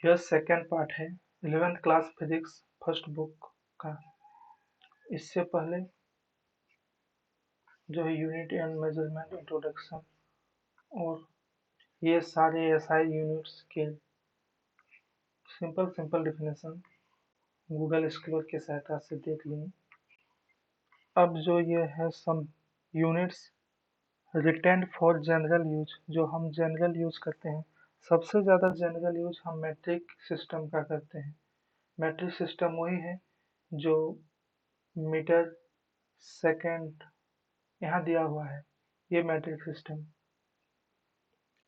यह second part है 11th class physics first book का। इससे पहले जो है यूनिट एंड मेजरमेंट इंट्रोडक्शन और ये सारे एसआई यूनिट्स के सिंपल डिफिनेशन गूगल स्कॉलर की सहायता से देख लिए। अब जो ये है some units retained for general use, जो हम जनरल यूज करते हैं। सबसे ज़्यादा जनरल यूज हम मैट्रिक सिस्टम का करते हैं। मैट्रिक सिस्टम वही है जो मीटर सेकेंड यहाँ दिया हुआ है, ये metric system.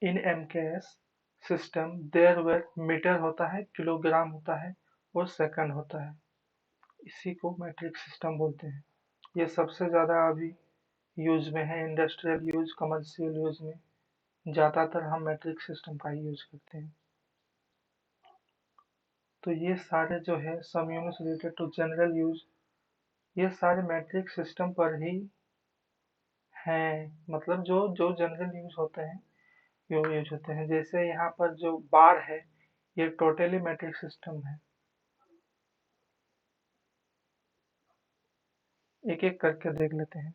In MKS system there were metre होता है, किलोग्राम होता है और सेकंड होता है। इसी को मैट्रिक सिस्टम बोलते हैं। ये सबसे ज़्यादा अभी यूज में है, इंडस्ट्रियल यूज, कमर्शियल यूज में ज़्यादातर हम मैट्रिक सिस्टम का ही यूज करते हैं। तो ये सारे जो है some units related to general use, ये सारे मैट्रिक सिस्टम पर ही हैं। मतलब जो जनरल यूज होते हैं यूज होते हैं। जैसे यहाँ पर जो बार है ये टोटली मैट्रिक सिस्टम है। एक एक करके देख लेते हैं।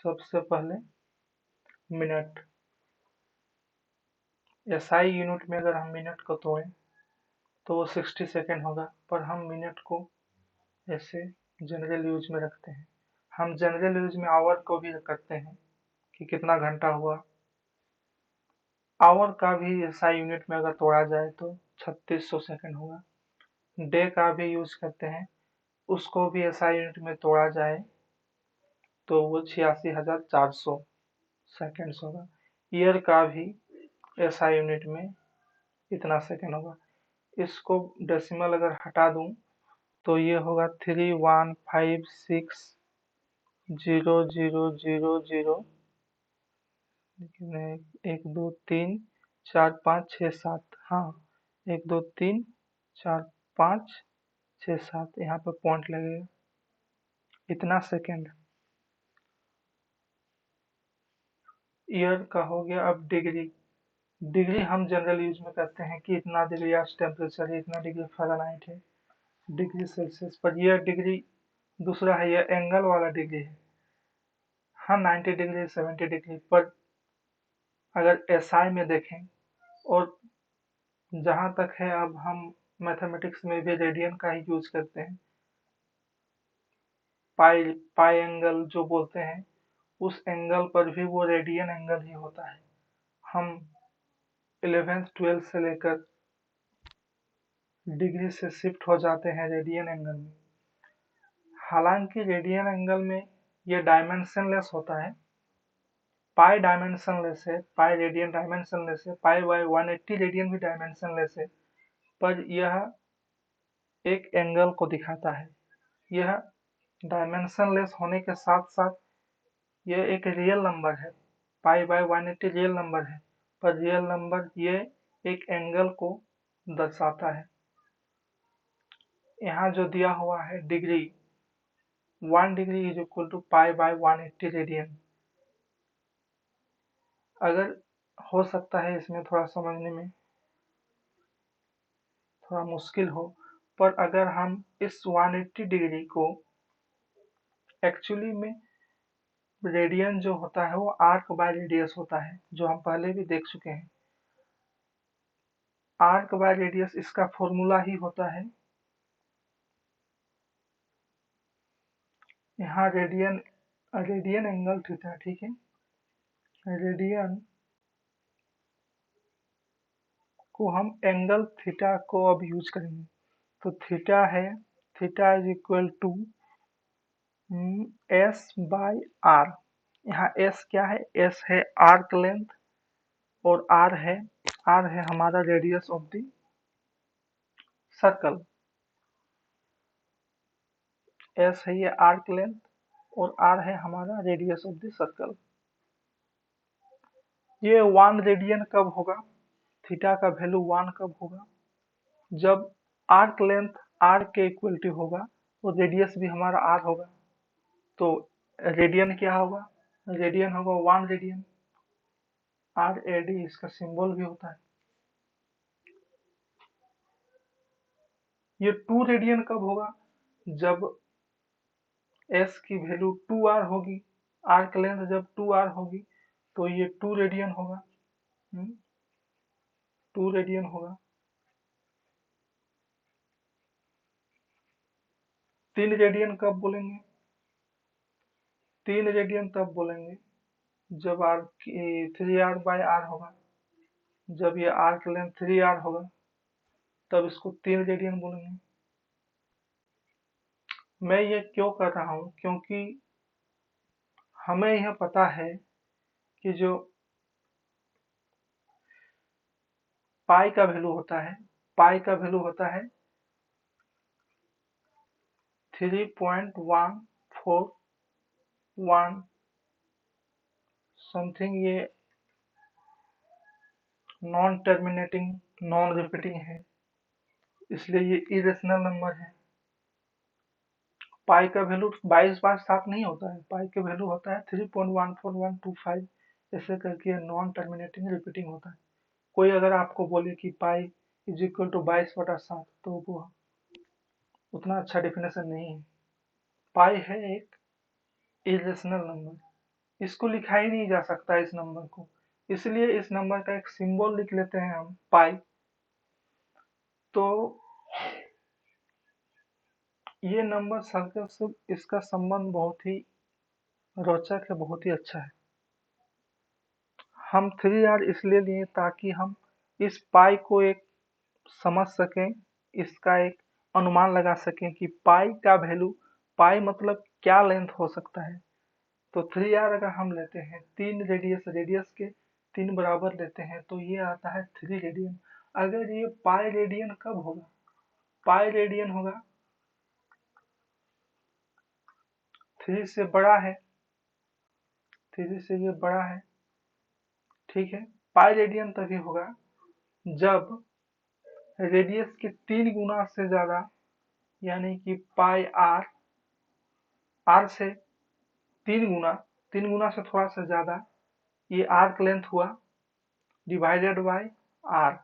सबसे पहले मिनट। एसआई यूनिट में अगर हम मिनट को तोड़ें तो वो 60 सेकेंड होगा, पर हम मिनट को ऐसे जनरल यूज में रखते हैं। हम जनरल यूज में आवर को भी करते हैं कि कितना घंटा हुआ। आवर का भी एसआई यूनिट में अगर तोड़ा जाए तो 3600 सेकेंड होगा। डे का भी यूज करते हैं, उसको भी एसआई यूनिट में तोड़ा जाए तो वो 86,400 सेकेंड्स होगा। ईयर का भी एसआई यूनिट में इतना सेकेंड होगा। इसको डेसिमल अगर हटा दूं तो ये होगा 3156000, लेकिन 1 2 3 4 5 6 7, हाँ 1 2 3 4 5 6 7 यहाँ पर पॉइंट लगेगा, इतना सेकेंड। ईयर का हो गया। अब डिग्री। डिग्री हम जनरल यूज में करते हैं कि इतना डिग्री आज टेम्परेचर है, इतना डिग्री फ़ारेनहाइट है डिग्री सेल्सियस पर। यह डिग्री दूसरा है, यह एंगल वाला डिग्री है। हाँ 90 डिग्री 70 डिग्री पर अगर एसआई में देखें, और जहाँ तक है अब हम मैथमेटिक्स में भी रेडियन का ही यूज करते हैं। पाई एंगल जो बोलते हैं, उस एंगल पर भी वो रेडियन एंगल ही होता है। हम 11th 12th से लेकर डिग्री से शिफ्ट हो जाते हैं रेडियन एंगल में। हालांकि रेडियन एंगल में ये डायमेंशनलेस होता है। पाई डायमेंशनलेस है, पाई रेडियन डायमेंशनलेस है, पाई बाय 180 रेडियन भी डायमेंशनलेस है, पर यह एक एंगल को दिखाता है। यह डायमेंशनलेस होने के साथ साथ यह एक रियल नंबर है। पाई बाय 180 रियल नंबर है, पर रियल नंबर ये एक एंगल को दर्शाता है। यहाँ जो दिया हुआ है degree, 1 degree is equal to pi by 180 radian. अगर हो सकता है इसमें थोड़ा समझने में थोड़ा मुश्किल हो, पर अगर हम इस 180 डिग्री को एक्चुअली में, रेडियन जो होता है वो आर्क बाय रेडियस होता है, जो हम पहले भी देख चुके हैं। आर्क बाय रेडियस इसका फॉर्मूला ही होता है, यहाँ रेडियन एंगल थीटा, ठीक है। रेडियन को हम एंगल थीटा को अब यूज करेंगे। तो थीटा है, theta is equal to S by R. यहाँ एस क्या है? एस है आर्क लेंथ और आर है हमारा radius of the circle. S है ये आर्क लेंथ और आर है हमारा रेडियस ऑफ द सर्कल। ये 1 रेडियन कब होगा? थीटा का वैल्यू 1 कब होगा? जब आर्क लेंथ आर के इक्वल टू होगा और रेडियस भी हमारा आर होगा, तो रेडियन क्या होगा, रेडियन होगा 1 रेडियन, आर ए डी इसका सिंबल भी होता है। ये 2 रेडियन कब होगा, जब एस की वैल्यू 2r होगी, आर्क लेंथ जब 2r होगी तो ये 2 रेडियन होगा, 2 रेडियन होगा। 3 रेडियन कब बोलेंगे, 3 रेडियन तब बोलेंगे जब आर 3r/r होगा, जब ये आर्क लेंथ 3r होगा तब इसको 3 रेडियन बोलेंगे। मैं ये क्यों कर रहा हूँ, क्योंकि हमें यह पता है कि जो पाई का वैल्यू होता है, पाई का वैल्यू होता है 3.141 समथिंग, ये नॉन टर्मिनेटिंग नॉन रिपीटिंग है, इसलिए ये इरेशनल नंबर है। पाई का वैल्यू 22/7 नहीं होता है, पाई का वैल्यू होता है 3.14125, ऐसे करके नॉन टर्मिनेटिंग रिपीटिंग होता है। कोई अगर आपको बोले कि पाई इज इक्वल टू 22/7 तो वो उतना अच्छा डेफिनेशन नहीं है। पाई है एक इरेशनल नंबर, इसको लिखा ही नहीं जा सकता इस नंबर को, इसलिए इस नंबर का एक सिंबल लिख लेते हैं हम पाई। तो ये नंबर सर्कल से इसका संबंध बहुत ही रोचक है, बहुत ही अच्छा है। हम 3r इसलिए लिए ताकि हम इस पाई को एक समझ सकें, इसका एक अनुमान लगा सकें कि पाई का वैल्यू, पाई मतलब क्या लेंथ हो सकता है। तो 3r अगर हम लेते हैं, 3 रेडियस, रेडियस के 3 बराबर लेते हैं तो ये आता है 3 रेडियन। अगर ये पाई रेडियन कब होगा, पाई रेडियन होगा 3 से बड़ा है, 3 से ये बड़ा है, ठीक है। पाई रेडियन तभी होगा जब रेडियस के 3 गुना से ज्यादा, यानी कि पाई आर, आर से 3 गुना, 3 गुना से थोड़ा सा ज्यादा, ये आर्क लेंथ हुआ डिवाइडेड बाय आर,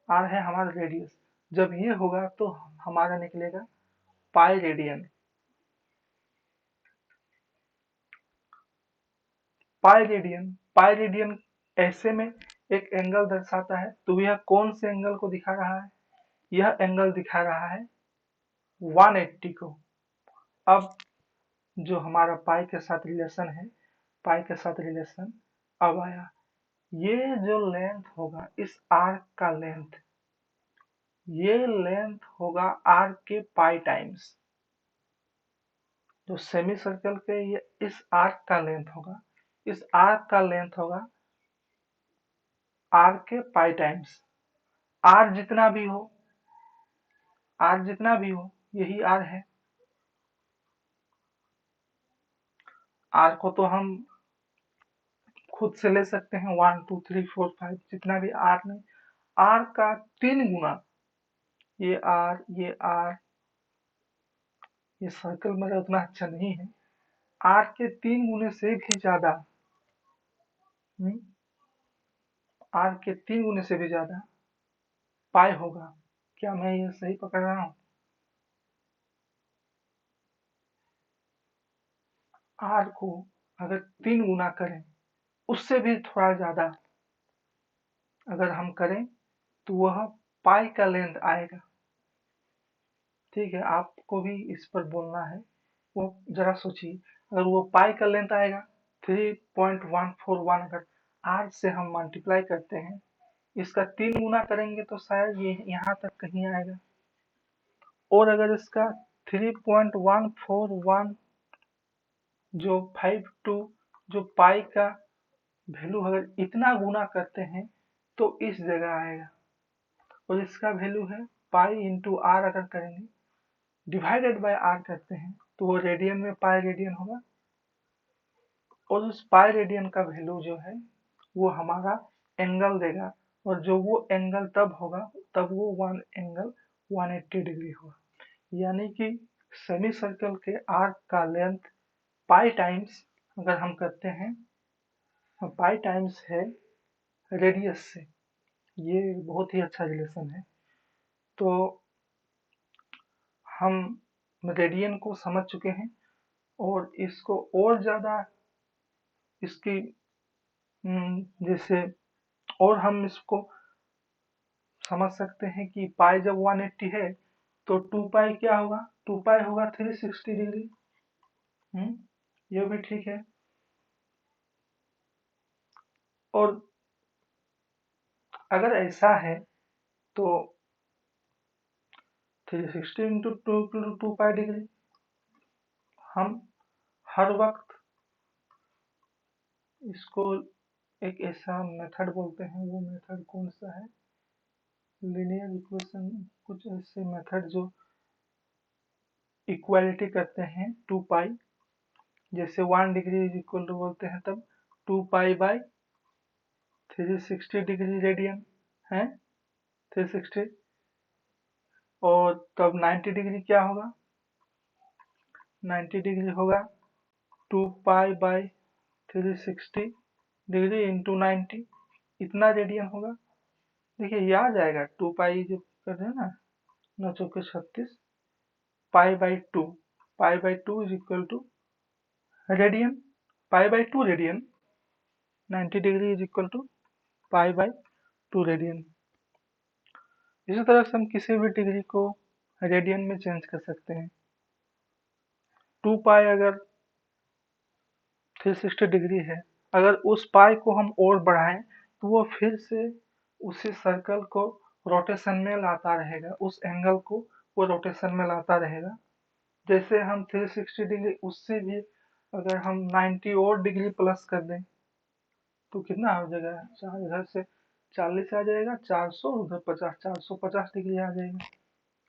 आर है हमारा रेडियस। जब ये होगा तो हमारा निकलेगा pi radian. Pi radian, pi radian ऐसे में एक एंगल दर्शाता है, तो यह कौन से एंगल को दिखा रहा है, यह एंगल दिखा रहा है 180 को। अब जो हमारा पाई के साथ रिलेशन है, पाई के साथ रिलेशन अब आया, ये जो लेंथ होगा इस आर्क का लेंथ, ये लेंथ होगा आर्क के पाई टाइम्स, जो सेमी सर्कल के ये इस आर्क का लेंथ होगा, इस आर्क का लेंथ होगा आर के पाई टाइम्स। आर जितना भी हो, आर जितना भी हो यही आर है। आर को तो हम खुद से ले सकते हैं 1 2 3 4 5, जितना भी आर में, आर का 3 गुना, ये आर, ये आर, ये सर्कल मेरा उतना अच्छा नहीं है, आर के 3 गुने से भी ज्यादा, आर के 3 गुने से भी ज्यादा पाई होगा। क्या मैं ये सही पकड़ रहा हूँ, आर को अगर 3 गुना करें, उससे भी थोड़ा ज्यादा अगर हम करें तो वह पाई का लेंथ आएगा। ठीक है, आपको भी इस पर बोलना है, वो जरा सोचिए, अगर वो पाई का लेंथ आएगा 3.141, अगर आर से हम मल्टीप्लाई करते हैं, इसका 3 गुना करेंगे तो शायद ये यहाँ तक कहीं आएगा। और अगर इसका 3.141 जो 52 जो पाई का वैल्यू अगर इतना गुना करते हैं तो इस जगह आएगा, और इसका वैल्यू है पाई इंटू आर, अगर करेंगे डिवाइडेड बाय आर करते हैं तो वो रेडियन में पाई रेडियन होगा, और उस पाई रेडियन का वैल्यू जो है वो हमारा एंगल देगा, और जो वो एंगल तब होगा तब वो वन एंगल 180 डिग्री होगा। यानी कि सेमी सर्कल के आर्क का लेंथ पाई टाइम्स अगर हम करते हैं, पाई टाइम्स है रेडियस से। ये बहुत ही अच्छा रिलेशन है। तो हम रेडियन को समझ चुके हैं और इसको और ज़्यादा इसकी जैसे और हम इसको समझ सकते हैं कि पाई जब 180 है तो 2 पाई क्या होगा, 2 पाई होगा 360 डिग्री। ये भी ठीक है। और अगर ऐसा है तो 360 इंटू 2 पाई डिग्री हम हर वक्त इसको एक ऐसा मेथड बोलते हैं, वो मेथड कौन सा है, लीनियर इक्वेशन, कुछ ऐसे मेथड जो इक्वालिटी करते हैं 2 पाई, जैसे 1 डिग्री इज इक्वल टू बोलते हैं तब 2 पाई बाई 360 डिग्री रेडियन है 360, और तब 90 डिग्री क्या होगा, 90 डिग्री होगा 2 पाई बाई 360 डिग्री इंटू 90, इतना रेडियन होगा। देखिए ये आ जाएगा 2 पाई जो कर रहे हैं ना, 9 चौके 36, pi by two is equal to radian, pi by 2 radian, 90 degree is equal to pi by 2 radian. इसी तरह से हम किसी भी डिग्री को रेडियन में चेंज कर सकते हैं। 2 पाई अगर 360 डिग्री है, अगर उस पाई को हम और बढ़ाएं तो वो फिर से उसी सर्कल को रोटेशन में लाता रहेगा, उस एंगल को वो रोटेशन में लाता रहेगा। जैसे हम 360 डिग्री उससे भी अगर हम 90 और डिग्री प्लस कर दें तो कितना हो जाएगा, इधर से 40 आ जाएगा, 400 उधर 50, 450 डिग्री आ जाएगा।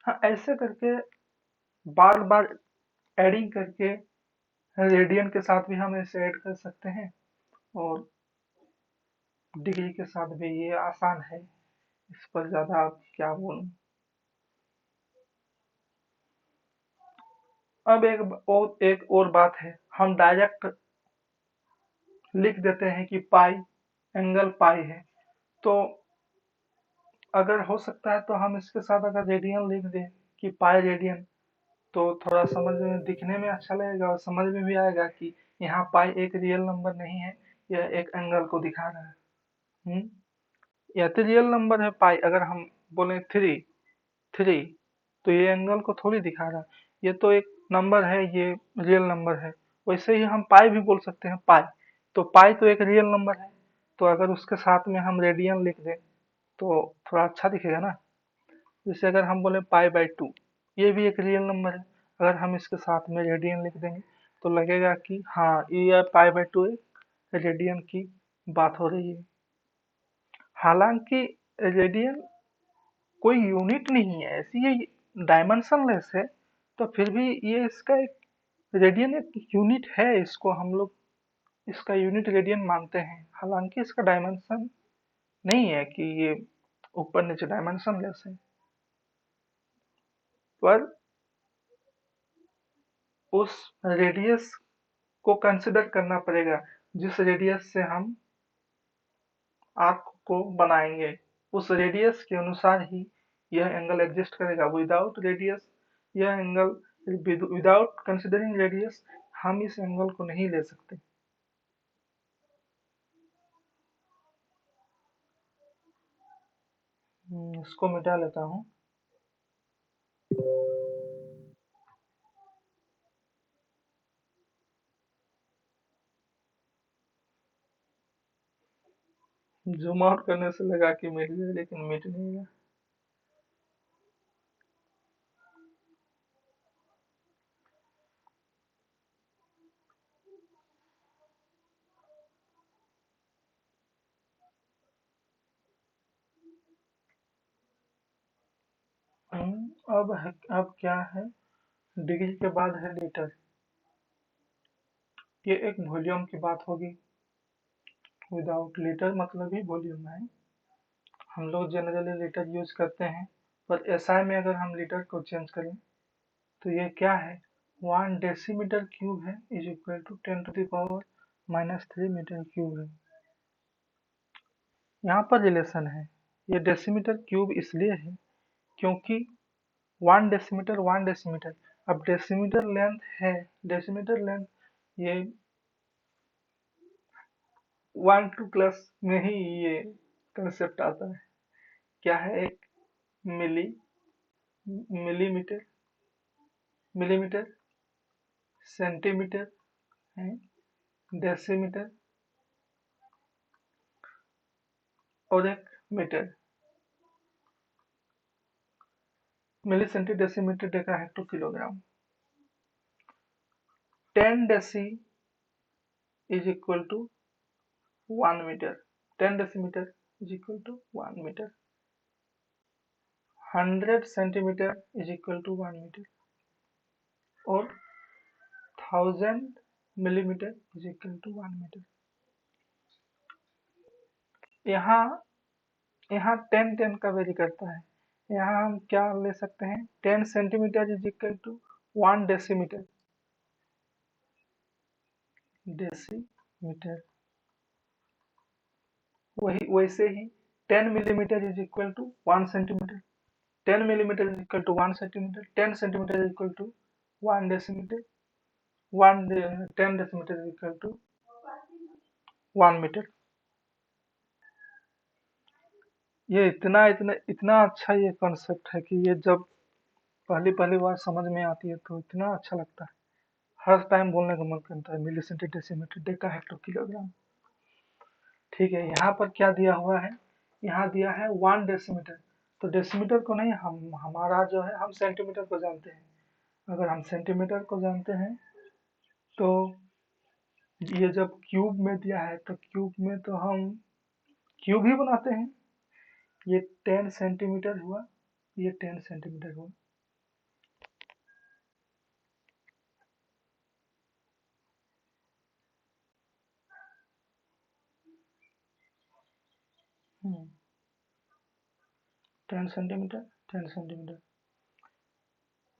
हाँ, ऐसे करके बार बार एडिंग करके रेडियन के साथ भी हम ऐसे ऐड कर सकते हैं, और डिग्री के साथ भी ये आसान है, इस पर ज्यादा क्या बोलूं। अब एक और बात है, हम डायरेक्ट लिख देते हैं कि पाई एंगल पाई है, तो अगर हो सकता है तो हम इसके साथ अगर रेडियन लिख दें कि पाई रेडियन, तो थोड़ा समझ में दिखने में अच्छा लगेगा और समझ में भी आएगा कि यहाँ पाई एक रियल नंबर नहीं है, यह एक एंगल को दिखा रहा है। यह तो रियल नंबर है पाई, अगर हम बोले थ्री थ्री तो ये एंगल को थोड़ी दिखा रहा है, ये तो एक नंबर है, ये रियल नंबर है। वैसे ही हम पाई भी बोल सकते हैं, पाई तो पाई तो एक रियल नंबर है, तो अगर उसके साथ में हम रेडियन लिख दें तो थोड़ा अच्छा दिखेगा ना। जैसे अगर हम बोले पाई बाई 2, ये भी एक रियल नंबर है, अगर हम इसके साथ में रेडियन लिख देंगे तो लगेगा कि हाँ ये पाई बाई 2 रेडियन की बात हो रही है। हालांकि रेडियन कोई यूनिट नहीं है ऐसी, ये डायमेंशनलेस है, तो फिर भी ये इसका एक रेडियन एक यूनिट है, इसको हम लोग इसका यूनिट रेडियन मानते हैं, हालांकि इसका डायमेंशन नहीं है कि ये ऊपर नीचे डायमेंशनलेस है। पर उस रेडियस को कंसिडर करना पड़ेगा जिस रेडियस से हम आर्क को बनाएंगे, उस रेडियस के अनुसार ही यह एंगल एग्जिस्ट करेगा। विदाउट रेडियस यह एंगल, विदाउट कंसिडरिंग रेडियस हम इस एंगल को नहीं ले सकते। इसको मिटा लेता हूँ। जूम आउट करने से लगा कि मिट गया, लेकिन मिट नहीं गया। अब क्या है, डिग्री के बाद है लीटर। ये एक वॉल्यूम की बात होगी, विदाउट लीटर मतलब ही वॉल्यूम है। हम लोग जनरली लीटर यूज करते हैं, पर एसआई में अगर हम लीटर को चेंज करें तो ये क्या है, 1 डेसीमीटर क्यूब है is equal to 10⁻³ metre cube है। यहाँ पर रिलेशन है, ये डेसीमीटर क्यूब इसलिए है क्योंकि 1 डेसीमीटर, अब डेसीमीटर लेंथ है, डेसीमीटर लेंथ ये 1-2 क्लास में ही ये कंसेप्ट आता है। क्या है, एक मिलीमीटर, सेंटीमीटर है, डेसीमीटर और एक metre. Milli centi decimetre deca hecto kilogram. 10 deci is equal to 1 metre, 10 decimetre is equal to 1 metre. 100 centimetre is equal to 1 metre और 1000 millimetre is equal to 1 metre. यहाँ 10 का वेरी करता है। यहाँ हम क्या ले सकते हैं, 10 centimetre is equal to 1 decimetre, वही वैसे ही 10 millimetre is equal to 1 centimetre, 10 millimetre is equal to 1 centimetre, 10 centimetre is equal to 1 decimetre, 10 decimetre is equal to 1 metre. ये इतना अच्छा ये कॉन्सेप्ट है कि ये जब पहली बार समझ में आती है तो इतना अच्छा लगता है, हर टाइम बोलने का मन करता है। Milli centi decimetre deca hecto kilogram. ठीक है, यहाँ पर क्या दिया हुआ है, यहाँ दिया है 1 डेसीमीटर। तो डेसीमीटर को नहीं, हमारा जो है, हम सेंटीमीटर को जानते हैं। अगर हम सेंटीमीटर को जानते हैं तो ये जब क्यूब में दिया है तो क्यूब में तो हम क्यूब ही बनाते हैं। ये 10 सेंटीमीटर हुआ, ये 10 सेंटीमीटर हुआ। हम्म, 10 सेंटीमीटर, 10 सेंटीमीटर।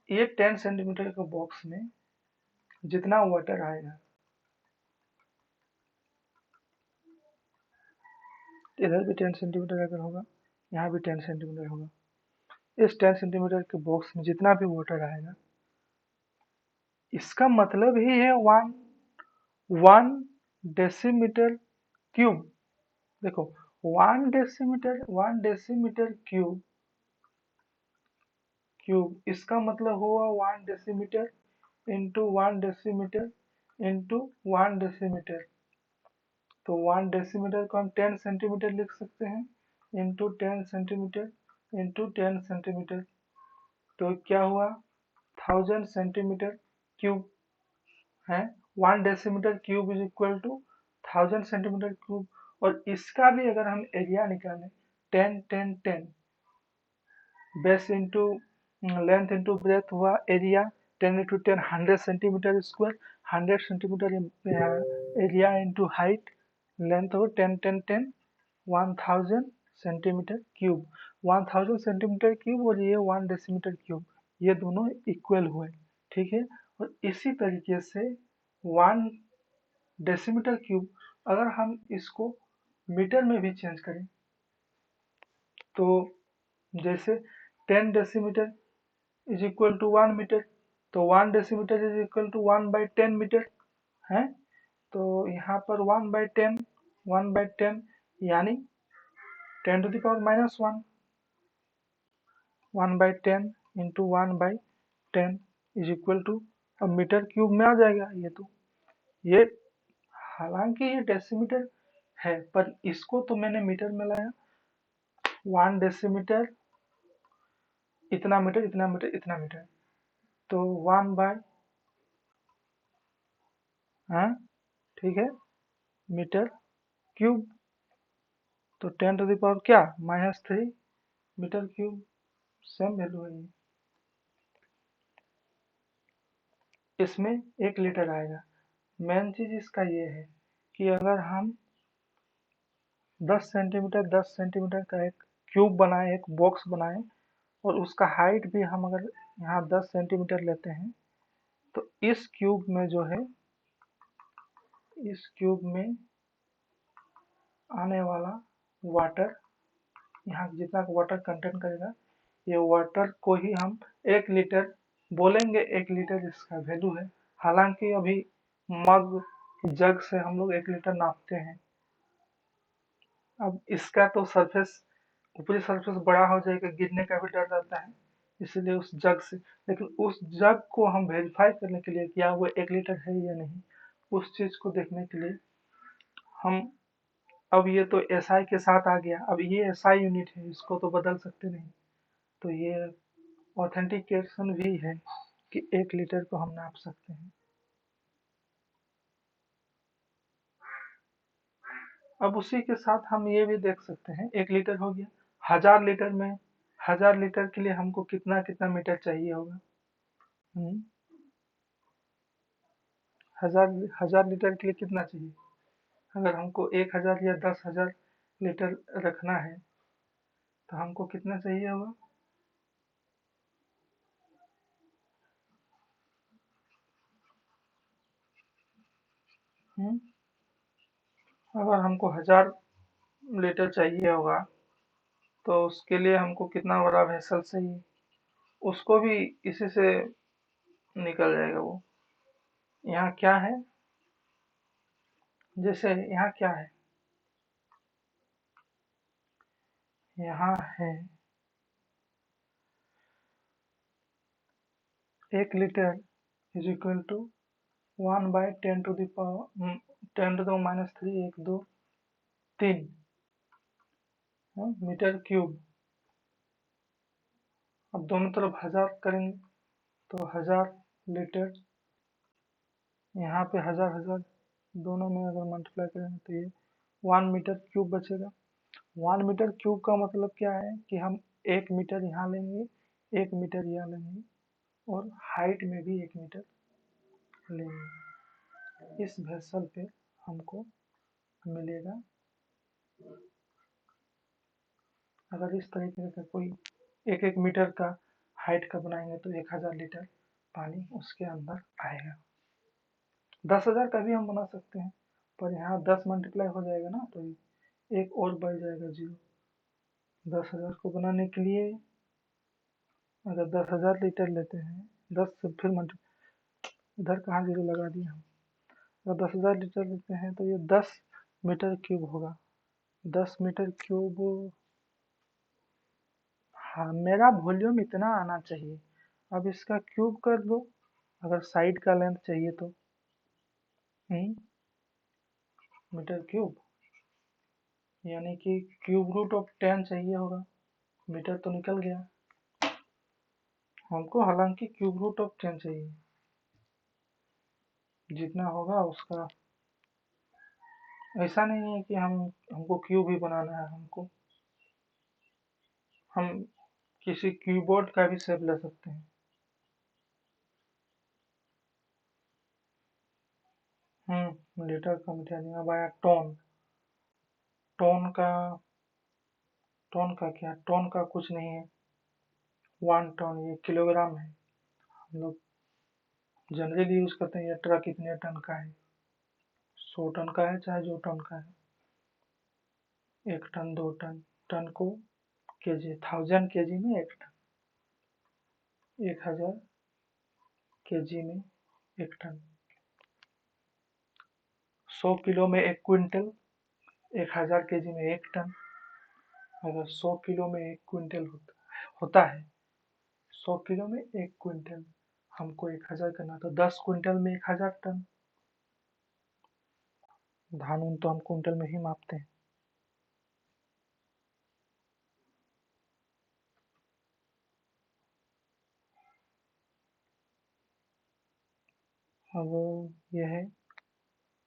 ये 10 सेंटीमीटर के बॉक्स में जितना वाटर आएगा, इधर भी 10 सेंटीमीटर अगर होगा, यहाँ भी 10 सेंटीमीटर होगा, इस 10 सेंटीमीटर के बॉक्स में जितना भी वाटर आएगा, इसका मतलब ही है 1 डेसीमीटर क्यूब। देखो 1 डेसीमीटर क्यूब इसका मतलब हुआ 1 decimetre into 1 decimetre into 1 decimetre. तो 1 डेसीमीटर को हम 10 सेंटीमीटर लिख सकते हैं, इंटू 10 सेंटीमीटर इंटू 10 सेंटीमीटर। तो क्या हुआ, 1000 सेंटीमीटर क्यूब है। 1 decimetre cube is equal to 1000 centimetre cube. और इसका भी अगर हम एरिया निकालें, 10 base into length into breadth हुआ area, 10 into 10 100 centimetre square, 100 centimetre area into height, length हो 10 1000 सेंटीमीटर क्यूब। 1000 सेंटीमीटर क्यूब और ये 1 डेसीमीटर क्यूब, ये दोनों इक्वल हुए। ठीक है, और इसी तरीके से 1 डेसीमीटर क्यूब अगर हम इसको मीटर में भी चेंज करें, तो जैसे 10 decimetre is equal to 1 metre, तो 1 decimetre is equal to 1/10 metre है। तो यहाँ पर 1/10 यानी 10 to the power -1, 1/10 into 1/10 is equal to, अब मीटर क्यूब में आ जाएगा ये। तो ये हालांकि ये डेसीमीटर है, पर इसको तो मैंने मीटर में लाया। 1 डेसीमीटर इतना मीटर, इतना मीटर, इतना मीटर, तो 1 बाय, हाँ ठीक है, मीटर क्यूब। तो 10 टू द पावर क्या, -3 मीटर क्यूब, सेम वैल्यू है ये। इसमें 1 लीटर आएगा। मेन चीज इसका ये है कि अगर हम 10 सेंटीमीटर का एक क्यूब बनाए, एक बॉक्स बनाए, और उसका हाइट भी हम अगर यहाँ 10 सेंटीमीटर लेते हैं, तो इस क्यूब में जो है, इस क्यूब में आने वाला वाटर, यहाँ जितना वाटर कंटेंट करेगा, ये वाटर को ही हम 1 लीटर बोलेंगे। 1 लीटर इसका वैल्यू है। हालांकि अभी मग जग से हम लोग 1 लीटर नापते हैं। अब इसका तो सरफेस, ऊपरी सरफेस बड़ा हो जाएगा, गिरने का भी डर रहता है, इसलिए उस जग से, लेकिन उस जग को हम वेरीफाई करने के लिए क्या वो 1 लीटर है या नहीं, उस चीज को देखने के लिए हम, अब ये तो एसआई के साथ आ गया, अब ये एसआई यूनिट है, इसको तो बदल सकते नहीं, तो ये ऑथेंटिकेशन भी है कि 1 लीटर को हम नाप सकते हैं। अब उसी के साथ हम ये भी देख सकते हैं, 1 लीटर हो गया, 1000 लीटर में, 1000 लीटर के लिए हमको कितना कितना मीटर चाहिए होगा। हम्म, 1000 लीटर के लिए कितना चाहिए, अगर हमको 1000 या 10,000 लीटर रखना है तो हमको कितना चाहिए होगा। हम्म, अगर हमको 1000 लीटर चाहिए होगा तो उसके लिए हमको कितना बड़ा वेसल चाहिए, उसको भी इसी से निकल जाएगा वो। यहाँ क्या है, जैसे यहाँ क्या है, यहाँ है 1 litre is equal to 1/10 10 to the minus 3, 1 2 3 metre cube. अब दोनों तरफ 1000 करेंगे तो 1000 लीटर, यहाँ पे 1000 दोनों में अगर मल्टीप्लाई करेंगे तो ये 1 मीटर क्यूब बचेगा। 1 मीटर क्यूब का मतलब क्या है कि हम 1 मीटर यहाँ लेंगे, 1 मीटर यहाँ लेंगे, और हाइट में भी 1 मीटर लेंगे। इस वेसल पे हमको मिलेगा, अगर इस तरीके का कोई 1 मीटर का हाइट का बनाएंगे तो 1000 लीटर पानी उसके अंदर आएगा। 10,000 का भी हम बना सकते हैं, पर यहाँ 10 मल्टीप्लाई हो जाएगा ना, तो एक और बढ़ जाएगा 0। 10,000 को बनाने के लिए अगर 10,000 लीटर लेते हैं, 10 से फिर इधर कहाँ 0 लगा दिया हम, अगर 10,000 लीटर लेते हैं तो ये 10 मीटर क्यूब होगा। 10 मीटर क्यूब, हाँ मेरा वॉल्यूम इतना आना चाहिए। अब इसका क्यूब कर दो, अगर साइड का लेंथ चाहिए तो मीटर क्यूब, यानी कि क्यूब रूट ऑफ 10 चाहिए होगा। मीटर तो निकल गया, हमको हालांकि क्यूब रूट ऑफ 10 चाहिए, जितना होगा उसका। ऐसा नहीं है कि हमको क्यूब ही बनाना है, हमको हम किसी कीबोर्ड का भी शेप ले सकते हैं। लीटर का मीटर, अब आया टोन। टोन का, टोन का क्या, टोन का कुछ नहीं है। 1 टन ये किलोग्राम है, हम लोग जनरली यूज करते हैं। ये ट्रक कितने टन का है, 100 टन का है चाहे जो टन का है, 1 टन 2 टन, टन को केजी, 1000 केजी में 1 टन, 1000 केजी में 1 टन, 100 किलो में 1 क्विंटल, 1000 केजी में 1 टन। अगर 100 किलो में 1 क्विंटल होता है, 100 किलो में 1 क्विंटल, हमको 1000 करना, तो 10 क्विंटल में 1000 टन। धान उन तो हम क्विंटल में ही मापते हैं। अब यह है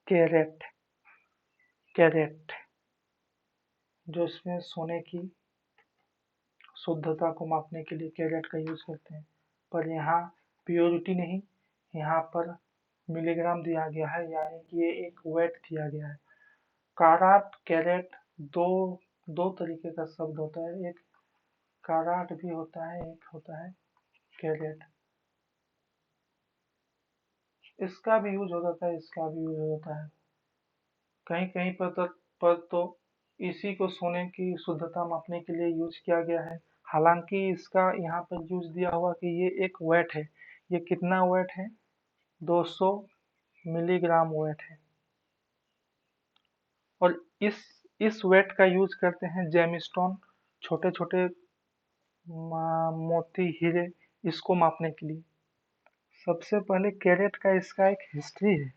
कैरेट, कैरेट जो इसमें सोने की शुद्धता को मापने के लिए कैरेट का यूज करते हैं, पर यहाँ प्योरिटी नहीं, यहाँ पर मिलीग्राम दिया गया है, यानी कि ये एक वेट दिया गया है। काराट कैरेट दो दो तरीके का शब्द होता है, एक काराट भी होता है, एक होता है कैरेट, इसका भी यूज हो जाता है, इसका भी यूज हो जाता है। कहीं कहीं पर तो इसी को सोने की शुद्धता मापने के लिए यूज किया गया है। हालांकि इसका यहाँ पर यूज दिया हुआ कि ये एक वेट है। ये कितना वेट है? 200 मिलीग्राम वेट है। और इस वेट का यूज करते हैं जेमस्टोन, छोटे छोटे मोती, हीरे, इसको मापने के लिए। सबसे पहले कैरेट का इसका एक हिस्ट्री है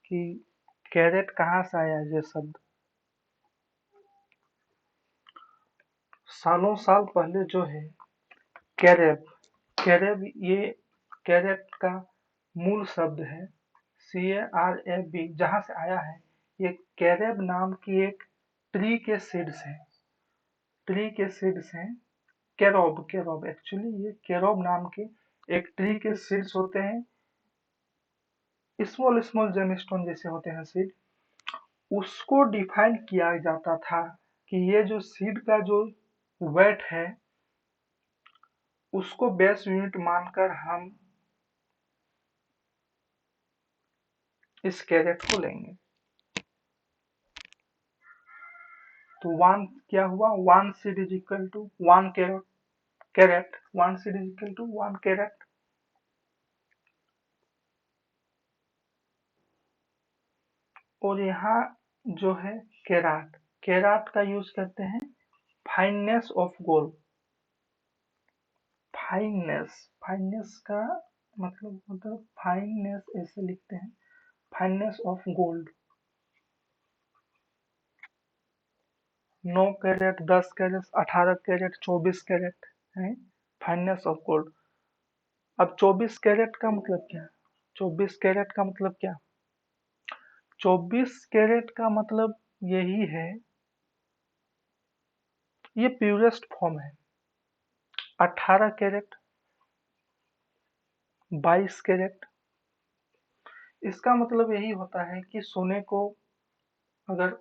कि कैरेट कहाँ से आया ये शब्द। सालों साल पहले जो है कैरेब, कैरेब ये कैरेट का मूल शब्द है, CARAB, जहाँ से आया है। ये कैरेब नाम की एक ट्री के सीड्स हैं, ट्री के सीड्स हैं। कैरोब, कैरोब एक्चुअली ये कैरोब नाम के एक ट्री के सीड्स होते हैं, स्मॉल स्मॉल जेमस्टोन जैसे होते हैं सीड। उसको डिफाइन किया जाता था कि ये जो सीड का जो वेट है उसको बेस यूनिट मानकर हम इस कैरेट को लेंगे। तो वन क्या हुआ? One seed is equal to one carat, carat one seed is equal to one carat. और यहाँ जो है कैराट, कैराट का यूज करते हैं fineness of gold. Fineness, fineness का मतलब फाइननेस ऐसे लिखते हैं, fineness of gold. 9 carat, 10 carat, 18 carat, 24 carat है फाइननेस ऑफ गोल्ड। अब 24 कैरेट का मतलब क्या? 24 कैरेट का मतलब क्या? 24 कैरेट का मतलब यही है, ये प्यूरेस्ट फॉर्म है। 18 कैरेट, 22 कैरेट, इसका मतलब यही होता है कि सोने को अगर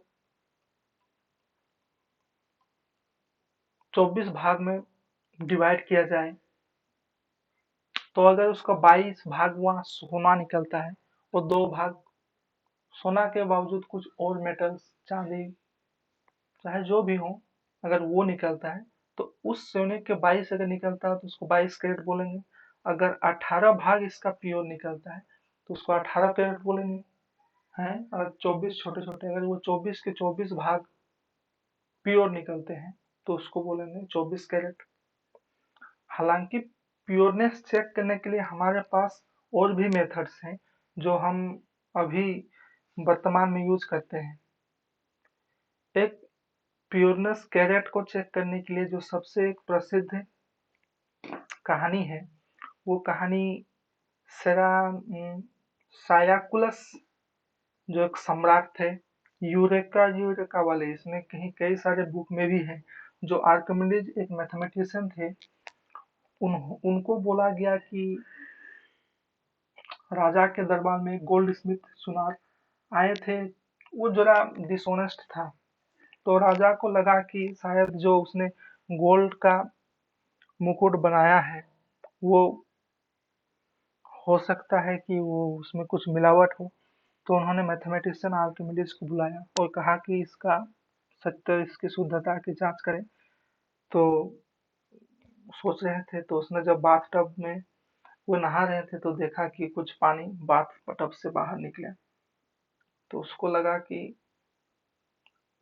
24 भाग में डिवाइड किया जाए तो अगर उसका 22 भाग वहाँ सोना निकलता है और 2 भाग सोना के बावजूद कुछ और मेटल्स, चांदी, चाहे जो भी हो, अगर वो निकलता है तो उस सोने के 22 अगर निकलता है तो उसको 22 कैरेट बोलेंगे। अगर 18 भाग इसका प्योर निकलता है तो उसको 18 कैरेट बोलेंगे हैं। और 24 छोटे छोटे, अगर वो 24 के 24 भाग प्योर निकलते हैं तो उसको बोलेंगे 24 कैरेट। हालांकि प्योरनेस चेक करने के लिए हमारे पास और भी मेथड्स हैं जो हम अभी वर्तमान में यूज करते हैं। एक प्योरनेस कैरेट को चेक करने के लिए जो सबसे एक प्रसिद्ध कहानी है, वो कहानी सेरा सायाकुलस, जो एक सम्राट थे, यूरेका यूरेका वाले, इसमें कहीं कई सारे बुक में भी है। जो आर्किमिडीज एक मैथमेटिशियन थे, उनको बोला गया कि राजा के दरबार में गोल्ड स्मिथ सुनार आए थे, वो जरा डिसोनेस्ट था। तो राजा को लगा कि शायद जो उसने गोल्ड का मुकुट बनाया है वो हो सकता है कि वो उसमें कुछ मिलावट हो। तो उन्होंने मैथमेटिशियन आर्किमिडीज को बुलाया और कहा कि इसका सत्य, इसकी शुद्धता की जांच करें। तो सोच रहे थे, तो उसने जब बाथ टब में वो नहा रहे थे तो देखा कि कुछ पानी बाथ टब से बाहर निकला। तो उसको लगा कि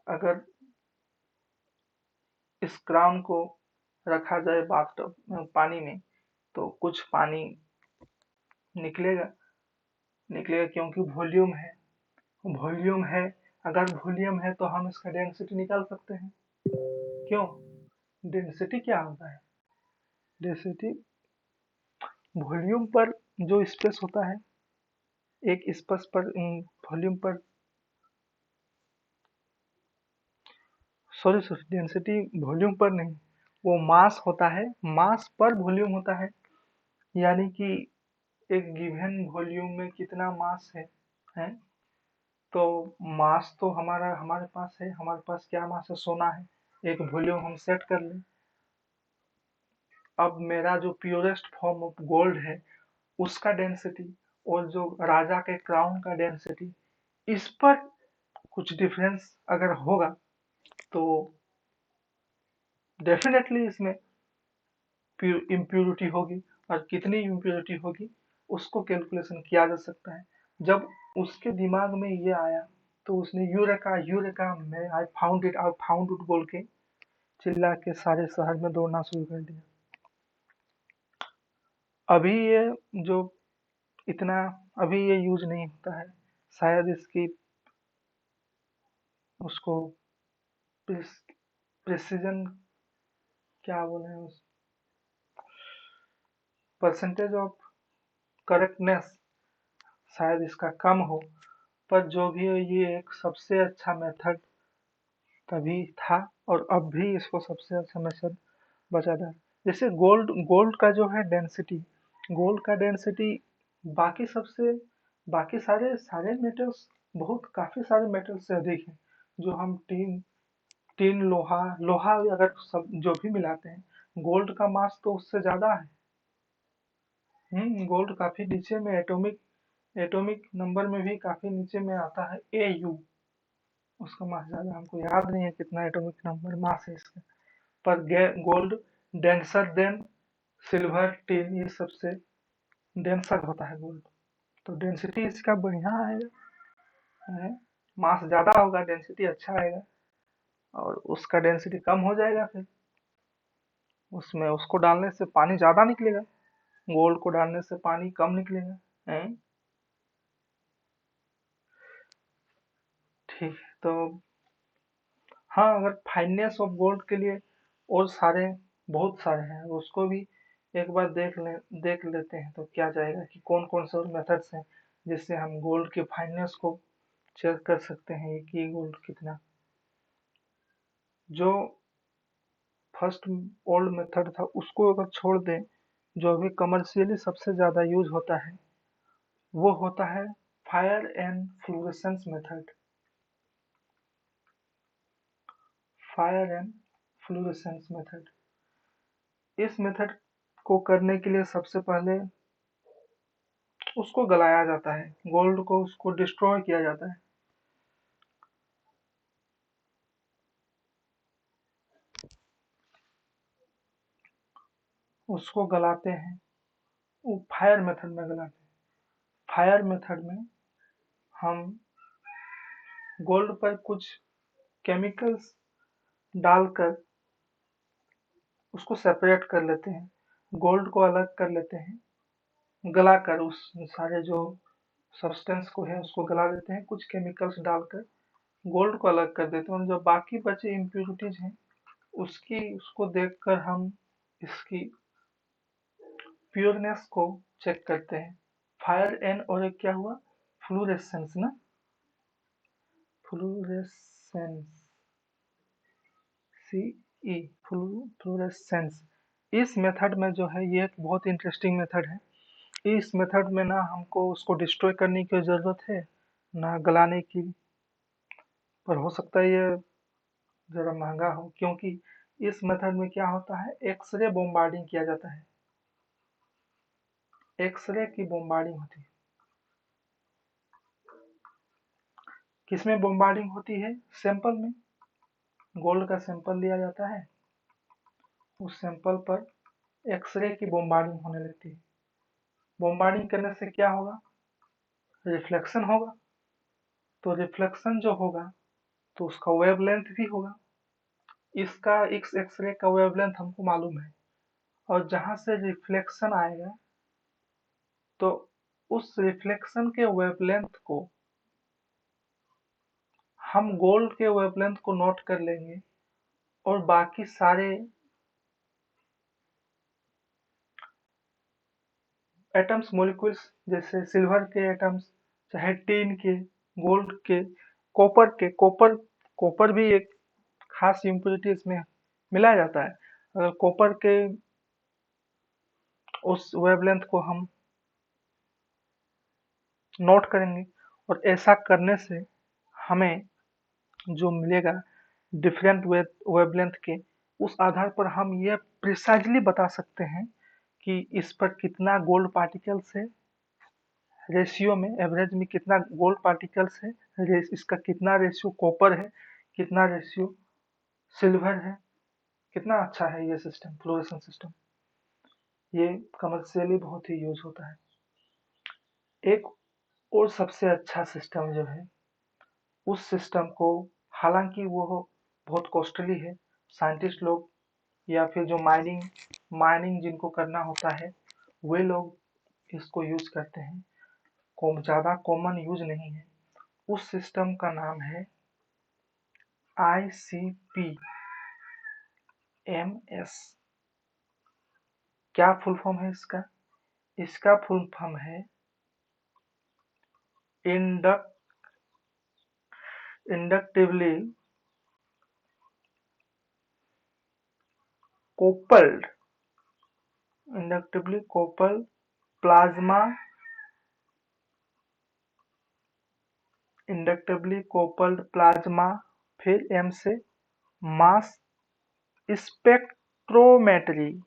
अगर इस क्राउन को रखा जाए बाथ टब पानी में तो कुछ पानी निकलेगा, निकलेगा क्योंकि वॉल्यूम है, वॉल्यूम है। अगर वॉल्यूम है तो हम इसका डेंसिटी निकाल सकते हैं। क्यों? डेंसिटी क्या होता है? डेंसिटी वॉल्यूम पर जो स्पेस होता है, एक स्पेस पर वॉल्यूम पर, सॉरी सॉरी, डेंसिटी वॉल्यूम पर नहीं, वो मास होता है, मास पर वॉल्यूम होता है। यानी कि एक गिवन वॉल्यूम में कितना मास है। तो मास तो हमारा हमारे पास है, हमारे पास क्या मास है? सोना है। एक वॉल्यूम हम सेट कर लें, अब मेरा जो प्योरेस्ट फॉर्म ऑफ गोल्ड है उसका डेंसिटी और जो राजा के क्राउन का डेंसिटी, इस पर कुछ डिफरेंस अगर होगा तो डेफिनेटली इसमें इम्प्योरिटी होगी, और कितनी इम्प्योरिटी होगी उसको कैलकुलेशन किया जा सकता है। जब उसके दिमाग में ये आया तो उसने यूरेका यूरेका, मैं आई फाउंड इट बोल के चिल्ला के सारे शहर में दौड़ना शुरू कर दिया। अभी ये जो इतना अभी ये यूज नहीं होता है, शायद इसकी उसको प्रिसीजन क्या बोले उस परसेंटेज ऑफ करेक्टनेस शायद इसका कम हो, पर जो भी हो ये एक सबसे अच्छा मेथड तभी था और अब भी इसको सबसे अच्छा मेथड बचा था। जैसे गोल्ड का जो है डेंसिटी, गोल्ड का डेंसिटी बाकी सबसे बाकी सारे सारे मेटल्स बहुत काफी सारे मेटल्स से अधिक है। जो हम टीन टीन लोहा लोहा अगर सब जो भी मिलाते हैं, गोल्ड का मास तो उससे ज्यादा है। गोल्ड काफी नीचे में एटॉमिक नंबर में भी काफी नीचे में आता है AU। उसका मास ज्यादा, हमको याद नहीं है कितना एटॉमिक नंबर मास है इसका, पर gold denser then silver tin, ये सबसे डेंसर होता है गोल्ड। तो डेंसिटी इसका बढ़िया है, मास ज्यादा होगा डेंसिटी अच्छा आएगा, और उसका डेंसिटी कम हो जाएगा फिर उसमें उसको डालने से पानी ज्यादा निकलेगा, गोल्ड को डालने से पानी कम निकलेगा है। ठीक, तो हाँ, अगर फाइननेस ऑफ गोल्ड के लिए और सारे बहुत सारे हैं, उसको भी एक बार देख लेते हैं तो क्या जाएगा कि कौन कौन से और मेथड्स हैं जिससे हम गोल्ड की फाइननेस को चेक कर सकते हैं कि गोल्ड कितना। जो फर्स्ट ओल्ड मेथड था उसको अगर छोड़ दें, जो अभी कमर्शियली सबसे ज्यादा यूज होता है वो होता है fire and fluorescence method. Fire and fluorescence method, इस मेथड को करने के लिए सबसे पहले उसको गलाया जाता है, गोल्ड को उसको डिस्ट्रॉय किया जाता है। उसको गलाते हैं, वो फायर मेथड में गलाते हैं। फायर मेथड में हम गोल्ड पर कुछ केमिकल्स डालकर उसको सेपरेट कर लेते हैं, गोल्ड को अलग कर लेते हैं, गलाकर उस सारे जो सब्सटेंस को है उसको गला देते हैं, कुछ केमिकल्स डालकर गोल्ड को अलग कर देते हैं, और जो बाकी बचे इम्प्योरिटीज हैं उसको देखकर हम इसकी प्योरनेस को चेक करते हैं। फायर एन और एक क्या हुआ, फ्लूरेसेंस ना, फ्लूरेसेंस सी ई फ्लूरेसेंस। इस मेथड में जो है ये एक बहुत इंटरेस्टिंग मेथड है। इस मेथड में ना हमको उसको डिस्ट्रॉय करने की जरूरत है ना गलाने की, पर हो सकता है ये जरा महंगा हो, क्योंकि इस मेथड में क्या होता है, एक्सरे बॉम्बार्डिंग किया जाता है, एक्सरे की बॉम्बार्डिंग होती है। किसमें बॉम्बार्डिंग होती है, सैंपल में, गोल्ड का सैंपल लिया जाता है, उस सैंपल पर एक्सरे की बॉम्बार्डिंग होने लगती है। बॉम्बार्डिंग करने से क्या होगा, रिफ्लेक्शन होगा, तो रिफ्लेक्शन जो होगा तो उसका वेवलेंथ भी होगा। इसका एक्सरे का वेवलेंथ हमको मालूम है, और जहां से रिफ्लेक्शन आएगा तो उस रिफ्लेक्शन के वेवलेंथ को हम गोल्ड के वेवलेंथ को नोट कर लेंगे, और बाकी सारे एटम्स मॉलिक्यूल्स जैसे सिल्वर के एटम्स, चाहे टीन के, गोल्ड के, कॉपर भी एक खास इम्प्योरिटी इसमें मिलाया जाता है। अगर कॉपर के उस वेवलेंथ को हम नोट करेंगे, और ऐसा करने से हमें जो मिलेगा डिफरेंट वेवलेंथ के उस आधार पर हम यह प्रिसाइजली बता सकते हैं कि इस पर कितना गोल्ड पार्टिकल्स है, रेशियो में एवरेज में कितना गोल्ड पार्टिकल्स है, इसका कितना रेशियो कॉपर है, कितना रेशियो सिल्वर है। कितना अच्छा है ये सिस्टम, फ्लोरेसेंस सिस्टम। ये कमर्शियली बहुत ही यूज होता है। एक और सबसे अच्छा सिस्टम जो है, उस सिस्टम को, हालांकि वो बहुत कॉस्टली है, साइंटिस्ट लोग या फिर जो माइनिंग जिनको करना होता है वे लोग इसको यूज करते हैं, ज़्यादा कॉमन यूज नहीं है। उस सिस्टम का नाम है ICP-MS। क्या फुल फॉर्म है इसका? इसका फुल फॉर्म है इंडक्टिवली कोपल्ड प्लाज्मा फिर M से मास स्पेक्ट्रोमेट्री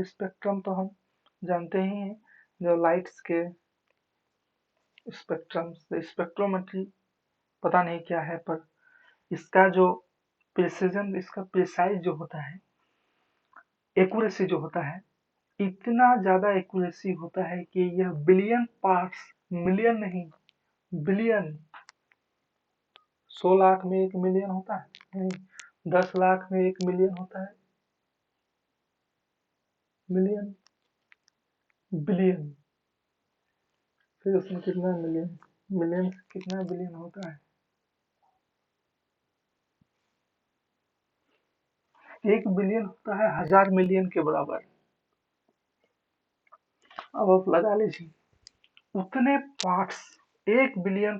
स्पेक्ट्रम तो हम जानते ही हैं, जो लाइट्स के स्पेक्ट्रोमेट्री पता नहीं क्या है, पर इसका जो प्रिसीजन, इसका प्रिसाइज जो होता है, एक्यूरेसी जो होता है, इतना ज्यादा एक्यूरेसी होता है कि यह बिलियन पार्ट्स, मिलियन नहीं, बिलियन, 100 लाख में 1 मिलियन होता है नहीं, 10 लाख में 1 मिलियन होता है, मिलियन, बिलियन, फिर उसमें कितना मिलियन, मिलियन से कितना बिलियन होता है, 1 बिलियन होता है 1000 मिलियन के बराबर। अब आप लगा लीजिए, उतने पार्ट्स, 1 बिलियन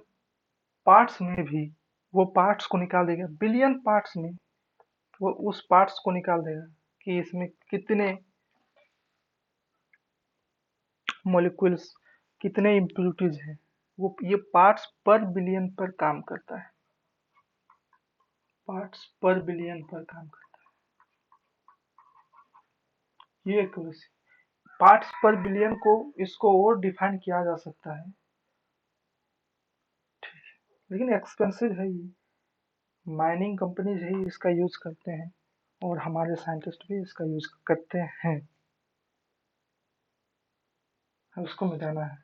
पार्ट्स में भी वो पार्ट्स को निकाल देगा, बिलियन पार्ट्स में वो उस पार्ट्स को निकाल देगा कि इसमें कितने मॉलिक्यूल्स, कितने इम्प्यूरिटीज है। वो ये पार्ट्स पर बिलियन पर काम करता है, पार्ट्स पर बिलियन पर काम करता है। ये एक्यूरेसी, पार्ट्स पर बिलियन को, इसको और डिफाइन किया जा सकता है, लेकिन एक्सपेंसिव है ये, माइनिंग कंपनीज ही इसका यूज करते हैं और हमारे साइंटिस्ट भी इसका यूज करते हैं। उसको मिटाना है।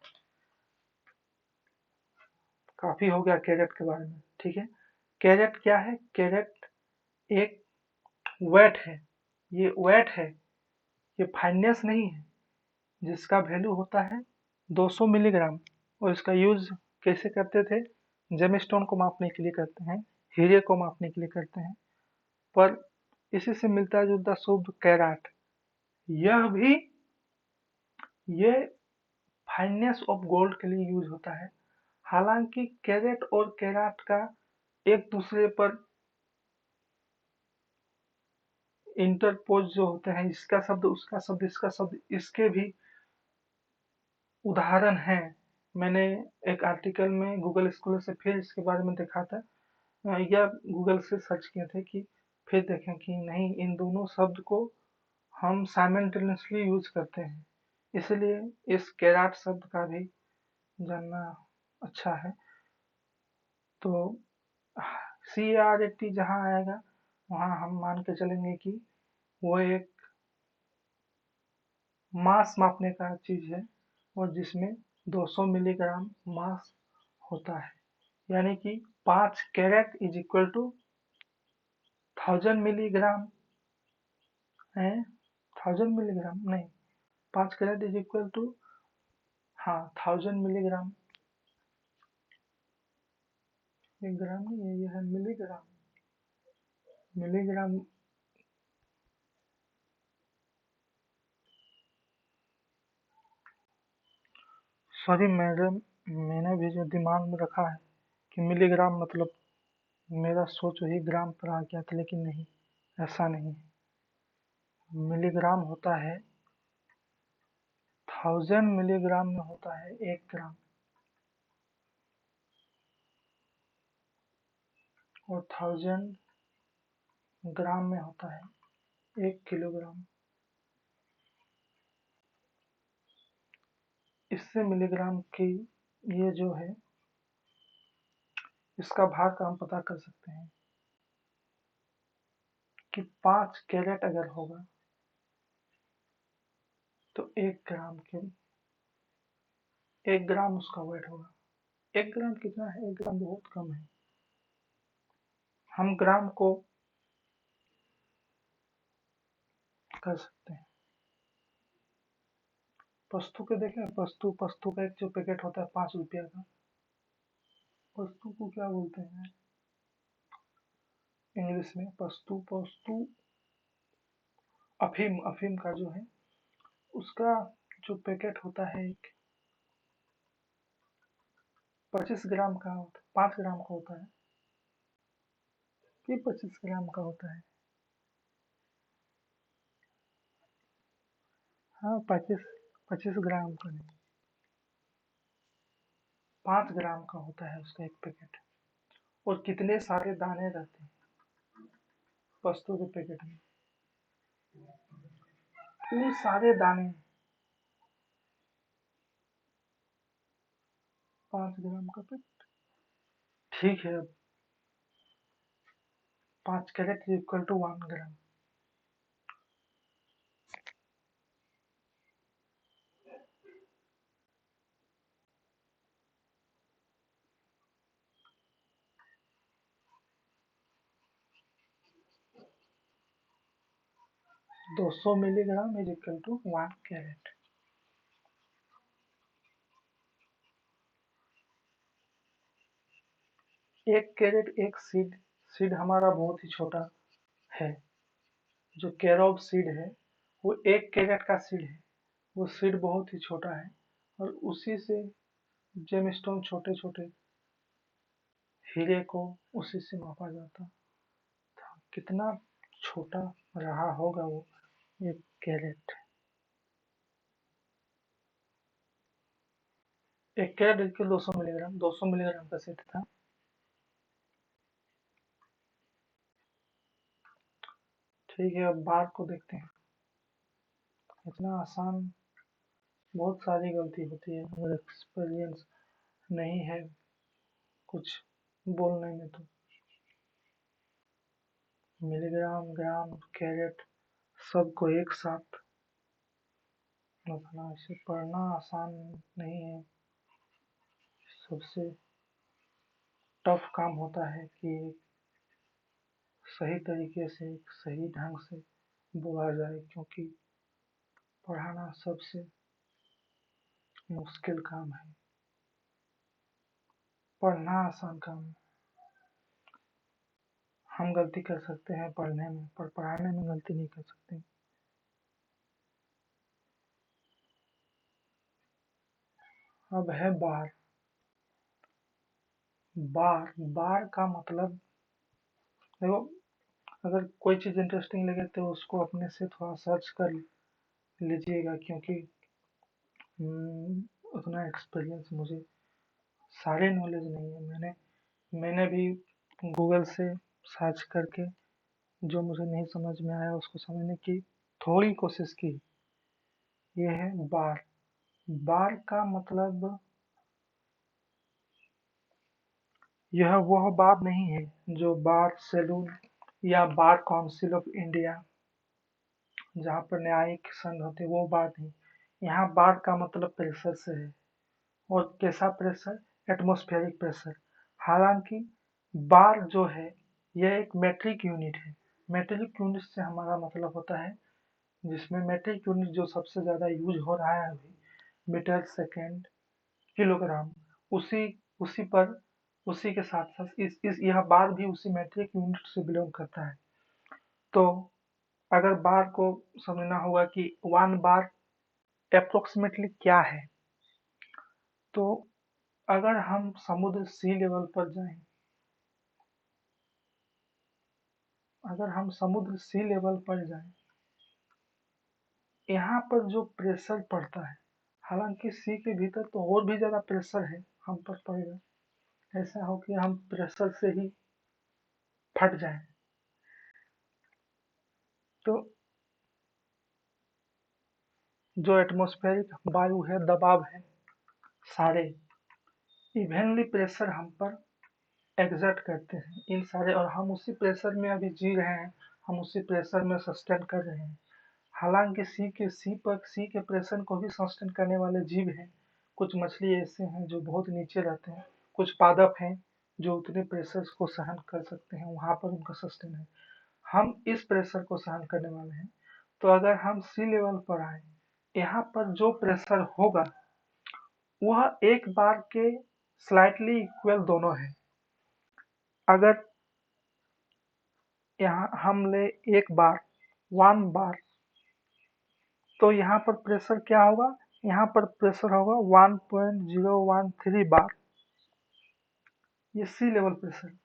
काफी हो गया कैरेट के बारे में, ठीक है। कैरेट क्या है? कैरेट एक वेट है, ये वेट है, ये फाइननेस नहीं है, जिसका वैल्यू होता है 200 मिलीग्राम। और इसका यूज कैसे करते थे? जेमस्टोन को मापने के लिए करते हैं, हीरे को मापने के लिए करते हैं, पर इसी से मिलता जुलता शब्द कैराट, यह भी ये फाइननेस ऑफ गोल्ड के लिए यूज होता है। हालांकि कैरेट और कैराट का एक दूसरे पर इंटरपोज जो होते हैं, इसका शब्द उसका शब्द इसका शब्द, इसके भी उदाहरण हैं। मैंने एक आर्टिकल में गूगल स्कॉलर से फिर इसके बारे में देखा था, या गूगल से सर्च किए थे कि फिर देखें कि नहीं, इन दोनों शब्द को हम साइमल्टेनियसली यूज करते हैं, इसलिए इस कैराट शब्द का भी जानना अच्छा है। तो CRAT जहाँ आएगा वहाँ हम मान के चलेंगे कि वो एक मास मापने का चीज है, और जिसमें 200 मिलीग्राम मास होता है, यानी कि 5 carat is equal to 1000 milligram है, 1000 मिलीग्राम नहीं, 5 कैरेट इज इक्वल टू, हाँ, 1000 मिलीग्राम, एक ग्राम नहीं है, ये है मिलीग्राम, मिलीग्राम। सॉरी मैडम, मैंने भी जो दिमाग में रखा है कि मिलीग्राम मतलब, मेरा सोच वही ग्राम पर आ गया था, लेकिन नहीं, ऐसा नहीं है। मिलीग्राम होता है, 1000 मिलीग्राम में होता है 1 ग्राम। और 1000 ग्राम में होता है 1 किलोग्राम। इससे मिलीग्राम की ये जो है इसका भाग का हम पता कर सकते हैं कि 5 कैरेट अगर होगा तो 1 ग्राम उसका वेट होगा। 1 ग्राम कितना है? 1 ग्राम बहुत कम है। हम ग्राम को कर सकते हैं। पस्तु के देखें, पस्तु का एक जो पैकेट होता है 5 रुपया का, पस्तु को क्या बोलते हैं इंग्लिश में? पस्तु अफीम का जो है उसका जो पैकेट होता है एक 25 ग्राम का होता है, 5 ग्राम का होता है कि 25 ग्राम का होता है? हाँ, 25 ग्राम का नहीं, 5 ग्राम का होता है उसका एक पैकेट। और कितने सारे दाने रहते हैं पस्तु के पैकेट में? उन सारे दाने 5 ग्राम का पैकेट। ठीक है, 5 कैरेट इक्वल टू 1 ग्राम। दो सौ milligram is equal to 1 carat. एक कैरेट एक सीड हमारा बहुत ही छोटा है। जो कैरोब सीड है वो 1 कैरेट का सीड है। वो सीड बहुत ही छोटा है और उसी से जेमस्टोन छोटे छोटे हीरे को उसी से मापा जाता था। कितना छोटा रहा होगा वो 1 कैरेट। 1 कैरेट के 200 मिलीग्राम, 200 मिलीग्राम का सेट था। ठीक है, अब बार को देखते हैं। इतना आसान, बहुत सारी गलती होती है अगर एक्सपीरियंस नहीं है कुछ बोलने में तो। मिलीग्राम, ग्राम, कैरेट सबको एक साथ रखना, इसे पढ़ना आसान नहीं है। सबसे टफ काम होता है कि सही तरीके से सही ढंग से बोला जाए, क्योंकि पढ़ाना सबसे मुश्किल काम है। पढ़ना आसान काम है, हम गलती कर सकते हैं पढ़ने में, पर पढ़ाने में गलती नहीं कर सकते। अब है बार। बार का मतलब देखो, अगर कोई चीज़ इंटरेस्टिंग लगे तो उसको अपने से थोड़ा सर्च कर लीजिएगा, क्योंकि उतना एक्सपीरियंस मुझे सारे नॉलेज नहीं है। मैंने भी गूगल से सर्च करके जो मुझे नहीं समझ में आया उसको समझने की थोड़ी कोशिश की। ये है बार। बार का मतलब यह वह बार नहीं है जो बार सैलून या बार काउंसिल ऑफ इंडिया जहाँ पर न्यायिक संघ होते वो बार नहीं। यहाँ बार का मतलब प्रेशर से है। और कैसा प्रेशर? Atmospheric pressure. हालांकि बार जो है यह एक मेट्रिक यूनिट है। मेट्रिक यूनिट से हमारा मतलब होता है, जिसमें मेट्रिक यूनिट जो सबसे ज़्यादा यूज हो रहा है अभी, मीटर सेकेंड किलोग्राम, उसी उसी पर उसी के साथ साथ इस यह बार भी उसी मेट्रिक यूनिट से बिलोंग करता है। तो अगर बार को समझना होगा कि 1 बार अप्रोक्सीमेटली क्या है, तो अगर हम समुद्र सी लेवल पर जाएं, अगर हम समुद्र सी लेवल पर जाएं, यहाँ पर जो प्रेशर पड़ता है, हालांकि सी के भीतर तो और भी ज़्यादा प्रेशर है हम पर पड़ेगा। ऐसा हो कि हम प्रेशर से ही फट जाए। तो जो एटमॉस्फेरिक वायु है, दबाव है, सारे इवेनली प्रेशर हम पर एग्जर्ट करते हैं, इन सारे, और हम उसी प्रेशर में अभी जी रहे हैं, हम उसी प्रेशर में सस्टेन कर रहे हैं। हालांकि सी के प्रेशर को भी सस्टेन करने वाले जीव हैं। कुछ मछली ऐसे हैं जो बहुत नीचे रहते हैं, कुछ पादप हैं जो उतने प्रेशर को सहन कर सकते हैं, वहां पर उनका सस्टेन है। हम इस प्रेशर को सहन करने वाले हैं। तो अगर हम सी लेवल पर आए, यहाँ पर जो प्रेशर होगा वह एक बार के स्लाइटली इक्वल दोनों है। अगर यहाँ हम ले एक बार, 1 बार, तो यहाँ पर प्रेशर क्या होगा, यहाँ पर प्रेशर होगा 1.013 बार। ये सी लेवल प्रेशर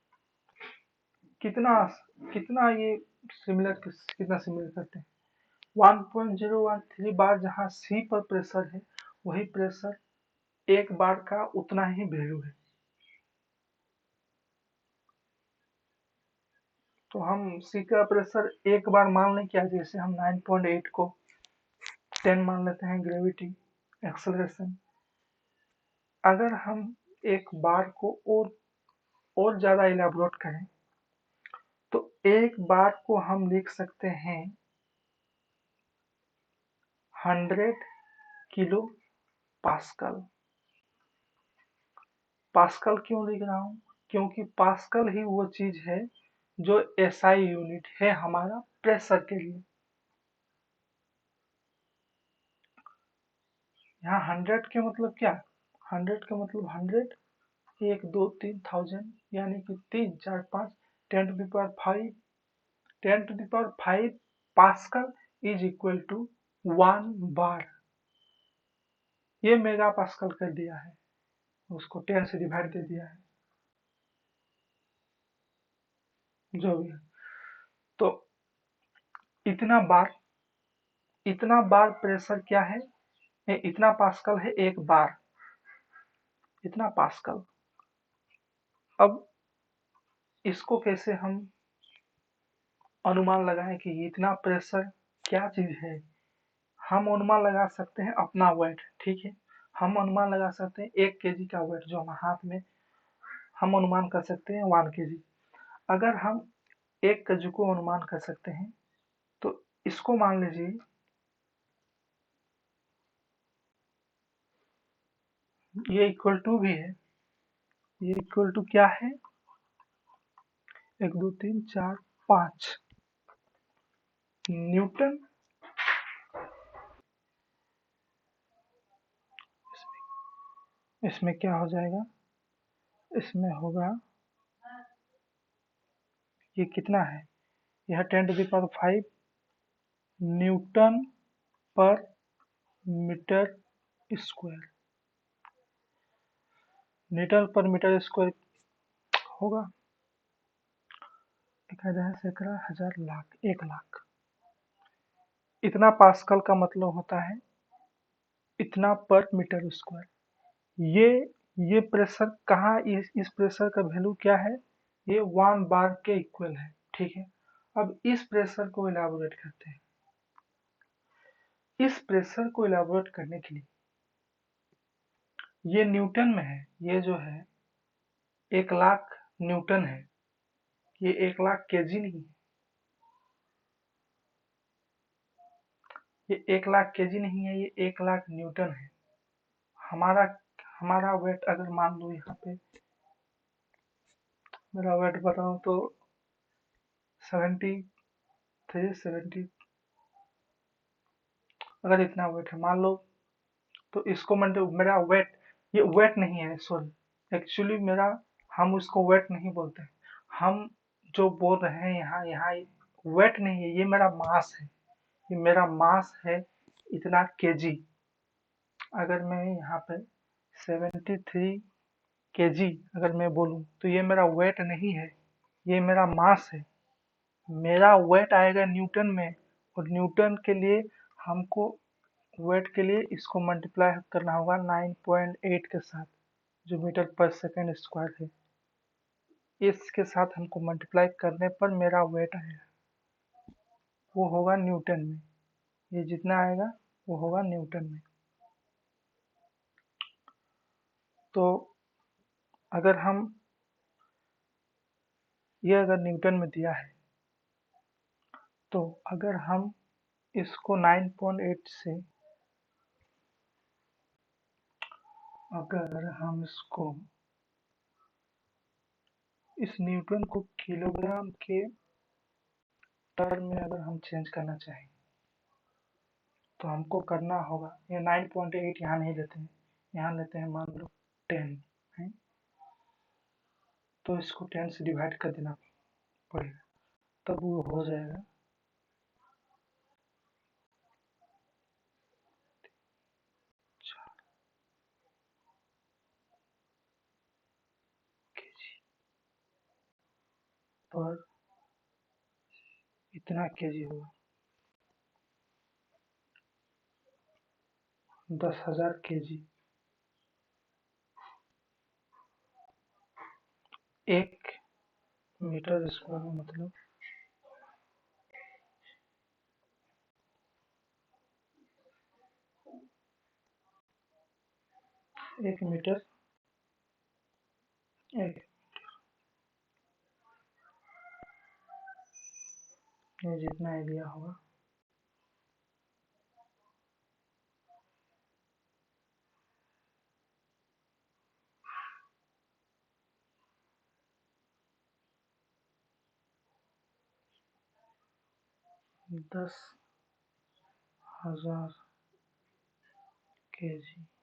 कितना कितना ये कितना सिमिलर करते हैं। 1.013 बार जहाँ सी पर प्रेशर है, वही प्रेशर एक बार का उतना ही वैल्यू है। तो हम सी का प्रेशर एक बार मान लें, क्या जैसे हम 9.8 को 10 मान लेते हैं ग्रेविटी एक्सेलरेशन। अगर हम एक बार को और ज्यादा इलेबोरेट करें तो एक बार को हम लिख सकते हैं 100 किलो पास्कल। पास्कल क्यों लिख रहा हूं, क्योंकि पास्कल ही वो चीज है जो एसआई यूनिट है हमारा प्रेशर के लिए। यहाँ 100 के मतलब क्या, 100 का मतलब 100, 1 2 3 थाउजेंड, यानी कि 3 4 5 10 to the power 5, 10 to the power 5 pascal is equal to 1 bar. ये मेगा पास्कल कर दिया है, उसको 10 से डिवाइड दे दिया है, जो भी है। तो इतना बार प्रेशर क्या है, इतना पास्कल है एक बार, इतना पास्कल। अब इसको कैसे हम अनुमान लगाएं कि इतना प्रेशर क्या चीज है। हम अनुमान लगा सकते हैं अपना वेट, ठीक है। हम अनुमान लगा सकते हैं 1 केजी का वेट जो हमारे हाथ में, हम अनुमान कर सकते हैं 1 केजी। अगर हम 1 केजी को अनुमान कर सकते हैं, तो इसको मान लीजिए ये इक्वल टू भी है, ये इक्वल टू क्या है, 1 2 3 4 5 न्यूटन। इसमें क्या हो जाएगा, इसमें होगा, ये कितना है, यह 10 टू द पावर 5 न्यूटन पर मीटर स्क्वायर, मीटर पर मीटर स्क्वायर होगा 1000 सैकड़ा हजार लाख 1 लाख। इतना पास्कल का मतलब होता है इतना पर मीटर स्क्वायर। ये प्रेशर कहाँ, इस प्रेशर का वैल्यू क्या है, ये 1 बार के इक्वल है, ठीक है। अब इस प्रेशर को इलाबोरेट करते हैं। इस प्रेशर को इलाबोरेट करने के लिए, ये न्यूटन में है, ये जो है 1 लाख न्यूटन है, ये 1 लाख केजी नहीं है, ये 1 लाख केजी नहीं है, ये 1 लाख न्यूटन है। हमारा हमारा वेट अगर मान लो यहाँ पे मेरा वेट बताऊं तो 73 70, अगर इतना वेट है मान लो, तो इसको मेरा वेट, ये वेट नहीं है, सॉरी एक्चुअली मेरा, हम उसको वेट नहीं बोलते, हम जो बोल रहे हैं यहाँ यहाँ वेट नहीं है, ये मेरा मास है, ये मेरा मास है इतना केजी। अगर मैं यहाँ पे 73 केजी अगर मैं बोलूँ तो ये मेरा वेट नहीं है, ये मेरा मास है। मेरा वेट आएगा न्यूटन में, और न्यूटन के लिए हमको वेट के लिए इसको मल्टीप्लाई करना होगा 9.8 के साथ, जो मीटर पर सेकेंड स्क्वायर है। इसके साथ हमको मल्टीप्लाई करने पर मेरा वेट आएगा, वो होगा न्यूटन में। ये जितना आएगा वो होगा न्यूटन में। तो अगर हम ये अगर न्यूटन में दिया है, तो अगर हम इसको 9.8 से अगर हम इसको इस न्यूटन को किलोग्राम के टर्म में अगर हम चेंज करना चाहें, तो हमको करना होगा, ये 9.8 यहाँ नहीं लेते हैं, यहाँ लेते हैं मान लो 10 है, तो इसको 10 से डिवाइड कर देना पड़ेगा, तब वो हो जाएगा 4 kg पर इतना kg होगा 10,000 kg। 1 मीटर स्क्वायर मतलब 1 मीटर, 1 ये जितना एरिया होगा, दस हजार kg